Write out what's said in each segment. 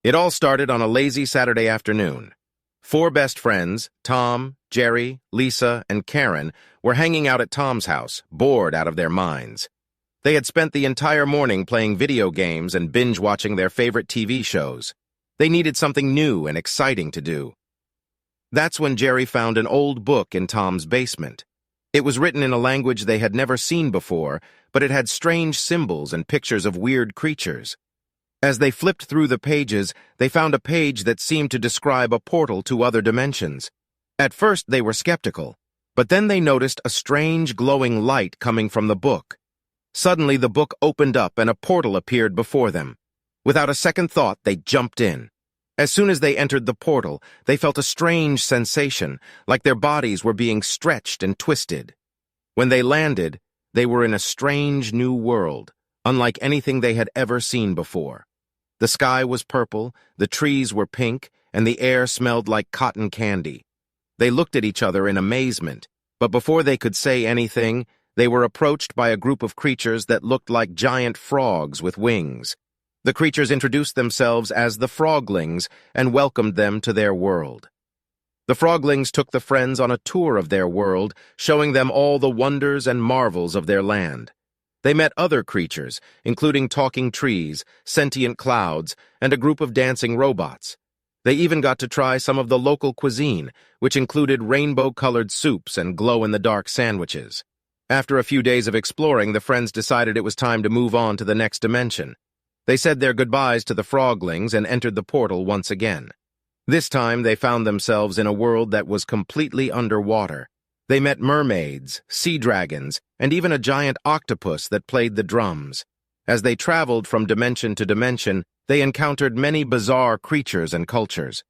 It all started on a lazy Saturday afternoon. Four best friends, Tom, Jerry, Lisa, and Karen, were hanging out at Tom's house, bored out of their minds. They had spent the entire morning playing video games and binge-watching their favorite TV shows. They needed something new and exciting to do. That's when Jerry found an old book in Tom's basement. It was written in a language they had never seen before, but it had strange symbols and pictures of weird creatures. As they flipped through the pages, they found a page that seemed to describe a portal to other dimensions. At first, they were skeptical, but then they noticed a strange glowing light coming from the book. Suddenly, the book opened up and a portal appeared before them. Without a second thought, they jumped in. As soon as they entered the portal, they felt a strange sensation, like their bodies were being stretched and twisted. When they landed, they were in a strange new world, unlike anything they had ever seen before. The sky was purple, the trees were pink, and the air smelled like cotton candy. They looked at each other in amazement, but before they could say anything, they were approached by a group of creatures that looked like giant frogs with wings. The creatures introduced themselves as the Froglings and welcomed them to their world. The Froglings took the friends on a tour of their world, showing them all the wonders and marvels of their land. They met other creatures, including talking trees, sentient clouds, and a group of dancing robots. They even got to try some of the local cuisine, which included rainbow-colored soups and glow-in-the-dark sandwiches. After a few days of exploring, the friends decided it was time to move on to the next dimension. They said their goodbyes to the Froglings and entered the portal once again. This time, they found themselves in a world that was completely underwater. They met mermaids, sea dragons, and even a giant octopus that played the drums. As they traveled from dimension to dimension, they encountered many bizarre creatures and cultures.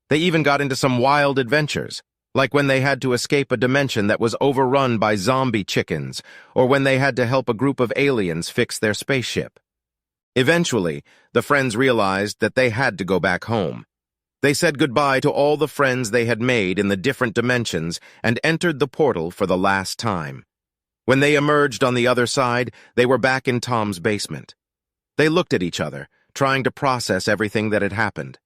They even got into some wild adventures, like when they had to escape a dimension that was overrun by zombie chickens, or when they had to help a group of aliens fix their spaceship. Eventually, the friends realized that they had to go back home. They said goodbye to all the friends they had made in the different dimensions and entered the portal for the last time. When they emerged on the other side, they were back in Tom's basement. They looked at each other, trying to process everything that had happened.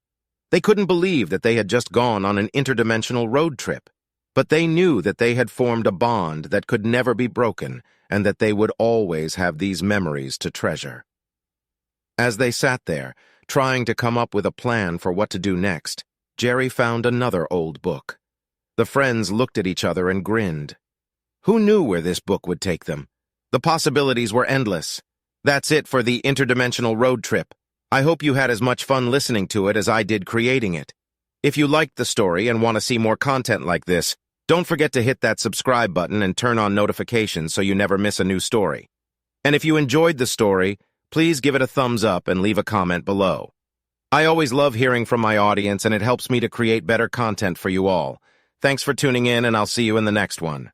They couldn't believe that they had just gone on an interdimensional road trip, but they knew that they had formed a bond that could never be broken and that they would always have these memories to treasure. As they sat there, trying to come up with a plan for what to do next, Jerry found another old book. The friends looked at each other and grinned. Who knew where this book would take them? The possibilities were endless. That's it for the Interdimensional Road Trip. I hope you had as much fun listening to it as I did creating it. If you liked the story and want to see more content like this, don't forget to hit that subscribe button and turn on notifications so you never miss a new story. And if you enjoyed the story, please give it a thumbs up and leave a comment below. I always love hearing from my audience, and it helps me to create better content for you all. Thanks for tuning in, and I'll see you in the next one.